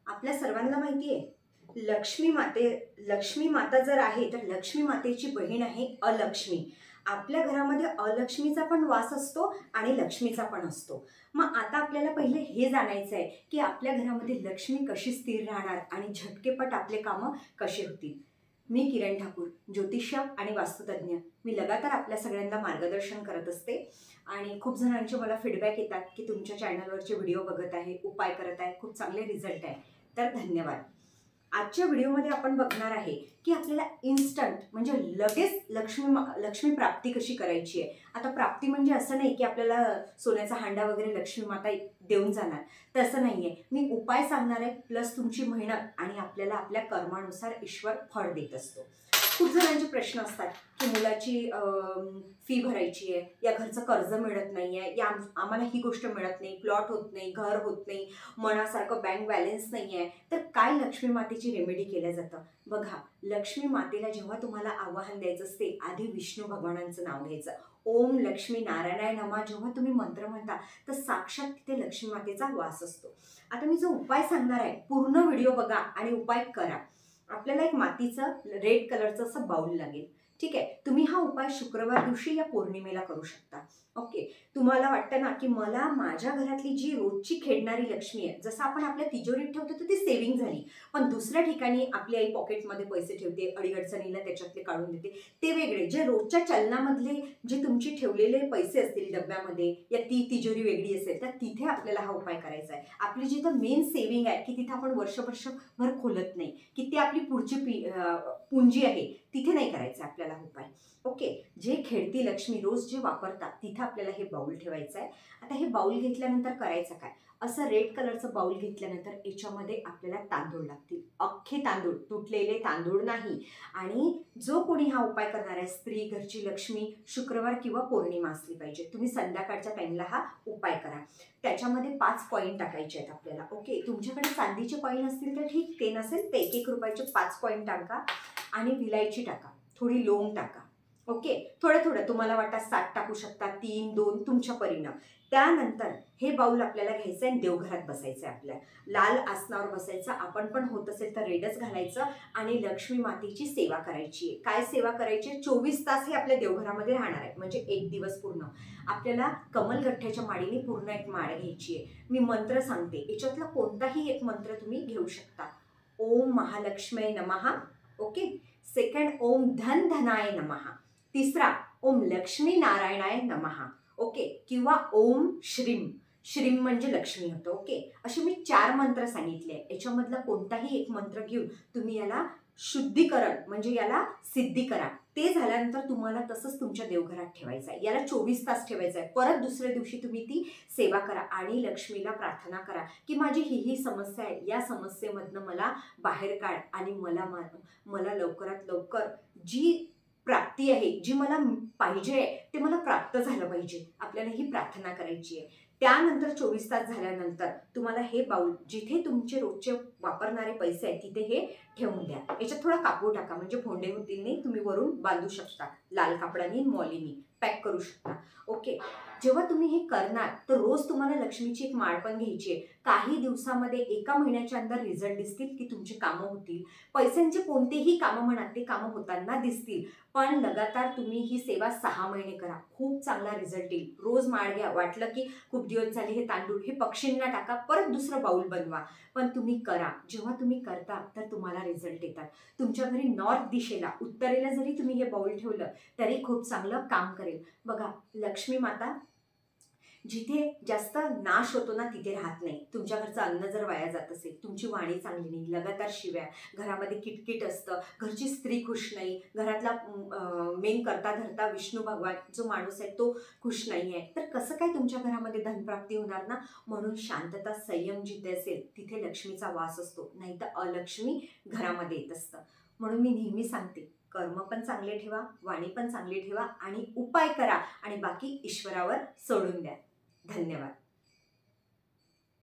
आपल्या सर्वांना माहिती आहे लक्ष्मी माता जर आहे तर लक्ष्मी मातेची बहीण आहे अलक्ष्मी। आपल्या घरामध्ये अलक्ष्मीचा पण वास असतो आणि लक्ष्मीचा पण असतो। मग आता आपल्याला पहिले हे जाणायचं आहे की आपल्या घरामध्ये लक्ष्मी कशी स्थिर राहणार आणि झटकेपट आपले कामं कसे होतील। मी किरण ठाकूर, ज्योतिष्य आणि वास्तुतज्ञ। मी लगातार आपल्या सगळ्यांना मार्गदर्शन करत असते आणि खूप जणांचे मला फीडबॅक येतात की तुमच्या चॅनलवरचे व्हिडिओ बघत आहे, उपाय करत आहे, खूप चांगले रिझल्ट आहे, तर धन्यवाद। आजच्या व्हिडिओमध्ये आपण बघणार आहे की आपल्याला इन्स्टंट म्हणजे लगेच लक्ष्मी प्राप्ती कशी करायची आहे। आता प्राप्ती म्हणजे असं नाही की आपल्याला सोन्याचा हांडा वगैरे लक्ष्मी माता देऊन जाणार, तसं नाहीये। मी उपाय सांगणार आहे प्लस तुमची मेहनत आणि आपल्याला आपल्या कर्मानुसार ईश्वर फळ देत असतो। खूप जणांचे प्रश्न असतात की मुलाची फी भरायची आहे, या घरचं कर्ज मिळत नाहीये, या आम्हाला ही गोष्ट मिळत नाही, प्लॉट होत नाही, घर होत नाही, मनासारखं बँक बॅलन्स नाहीये, तर काय लक्ष्मी मातेची रेमेडी केल्या जातं। बघा, लक्ष्मी मातेला जेव्हा तुम्हाला आवाहन द्यायचं असते, आधी विष्णू भगवानांचं नाव घ्यायचं। ओम लक्ष्मी नारायणाय नमः जेव्हा तुम्ही मंत्र म्हणता तर साक्षात तिथे लक्ष्मी मातेचा वास असतो। आता मी जो उपाय सांगणार आहे पूर्ण व्हिडिओ बघा आणि उपाय करा। आपल्याला एक मातीचं रेड कलरचं असं बाउल लागेल, ठीक आहे। तुम्ही हा उपाय शुक्रवार दिवशी या पौर्णिमेला करू शकता। ओके, तुम्हाला वाटतं ना की मला माझ्या घरातली जी रोजची खेळणारी लक्ष्मी आहे, जसं आपण आपल्या तिजोरीत ठेवतो तर ती सेव्हिंग झाली, पण दुसऱ्या ठिकाणी आपली आई पॉकेटमध्ये पैसे ठेवते, अडीअडचणीला त्याच्यातले काढून देते, ते वेगळे। जे रोजच्या चलनामधले जे तुमचे ठेवलेले पैसे असतील डब्यामध्ये या ती तिजोरी वेगळी असेल, तर तिथे आपल्याला हा उपाय करायचा आहे। आपली जिथं मेन सेव्हिंग आहे की तिथे आपण वर्षभर खोलत नाही, की ती आपली पुढची पुंजी आहे, तिथे नाही करायचं आपल्याला उपाय। ओके, जे खेळती लक्ष्मी रोज जे वापरतात तिथे आपल्याला हे बाउल ठेवायचं आहे। आता हे बाउल घेतल्यानंतर करायचं काय, असं रेड कलरचं बाउल घेतल्यानंतर याच्यामध्ये आपल्याला तांदूळ लागतील, अख्खे तांदूळ, तुटलेले तांदूळ नाही। आणि जो कोणी हा उपाय करणार आहे स्त्री, घरची लक्ष्मी, शुक्रवार किंवा पौर्णिमा असली पाहिजे, तुम्ही संध्याकाळच्या टाइमला हा उपाय करा। त्याच्यामध्ये 5 कॉईन टाकायचे आहेत आपल्याला। ओके, तुमच्याकडे चांदीचे कॉईन असतील तर ठीक, ते नसेल ते 1-1 रुपयाचे 5 कॉईन टाका आणि विलायची टाका, थोडी लोंग टाका। ओके, थोडं तुम्हाला वाटतं 7 टाकू शकता, 3, 2 तुमच्या परीनं। त्यानंतर हे बाउल आपल्याला घ्यायचं आणि देवघरात बसायचं आहे। आपल्या लाल आसनावर बसायचं, आपण पण होत असेल तर रेडच घालायचं आणि लक्ष्मी मातेची सेवा करायची आहे। काय सेवा करायची, 24 तास हे आपल्या देवघरामध्ये राहणार आहे, म्हणजे 1 दिवस पूर्ण। आपल्याला कमलगठ्ठ्याच्या माळीने पूर्ण एक माळ घ्यायची आहे। मी मंत्र सांगते, याच्यातला कोणताही एक मंत्र तुम्ही घेऊ शकता। ओम महालक्ष्मी नमः। ओके, सेकंड ओम धन धनाय नमः, तिसरा ओम लक्ष्मी नारायणाय नमः। ओके, किंवा ओम श्रीम, श्रीम म्हणजे लक्ष्मी होतं। ओके, असे मी 4 मंत्र सांगितले, याच्यामधला कोणताही एक मंत्र घेऊन तुम्ही याला शुद्धीकरण म्हणजे याला सिद्धी करा। ते झाल्यानंतर तुम्हाला तसंच तुमच्या देवघरात ठेवायचं आहे, याला 24 तास ठेवायचं आहे। परत दुसऱ्या दिवशी तुम्ही ती सेवा करा आणि लक्ष्मीला प्रार्थना करा की माझी ही समस्या आहे, या समस्येमधनं मला बाहेर काढ आणि मला लवकरात लवकर जी प्राप्ती आहे, जी मला पाहिजे ते मला प्राप्त झालं पाहिजे, आपल्याला ही प्रार्थना करायची आहे। त्यानंतर 24 तास झाल्यानंतर तुम्हाला हे बाउल जिथे तुमचे रोजचे वापरणारे पैसे आहेत तिथे हे ठेवून द्या। याच्यात थोडा कापूर टाका म्हणजे फोंडे होतील नाही, तुम्ही वरून बांधू शकता, लाल कापडाने मॉलीनी पॅक करू शकता। ओके, जेव्हा तुम्ही हे करणार तर रोज तुम्हाला लक्ष्मीची एक माळ पण घ्यायची आहे। काही दिवसामध्ये 1 महिन्याच्या अंदर रिझल्ट दिसतील की तुमची कामं होतील, पैशांचे कोणतेही कामं म्हणा ते कामं होताना दिसतील। पण लगातार तुम्ही ही सेवा 6 महिने करा, खूप चांगला रिझल्ट येईल। रोज माळ घ्या, वाटलं की खूप दिवस झाले हे तांदूळ हे पक्षींना टाका, परत दुसरं बाउल बनवा, पण तुम्ही करा। जेव्हा तुम्ही करता तर तुम्हाला रिझल्ट येतात। तुमच्या घरी नॉर्थ दिशेला, उत्तरेला जरी तुम्ही हे बाउल ठेवलं तरी खूप चांगलं काम करेल। बघा, लक्ष्मी माता जिथे जास्त नाश होतो ना तिथे राहत नाही। तुमच्या घरचं अन्न जर वाया जात असेल, तुमची वाणी चांगली नाही, लगातार शिव्या, घरामध्ये किटकिट असतं, घरची स्त्री खुश नाही, घरातला मेन करता धरता विष्णू भगवान जो माणूस आहे तो खुश नाही आहे, तर कसं काय तुमच्या घरामध्ये धनप्राप्ती होणार ना। म्हणून शांतता, संयम जिथे असेल तिथे लक्ष्मीचा वास असतो, नाही तर अलक्ष्मी घरामध्ये येत असतं। म्हणून मी नेहमी सांगते, कर्म पण चांगले ठेवा, वाणी पण चांगली ठेवा आणि उपाय करा आणि बाकी ईश्वरावर सोडून द्या। धन्यवाद।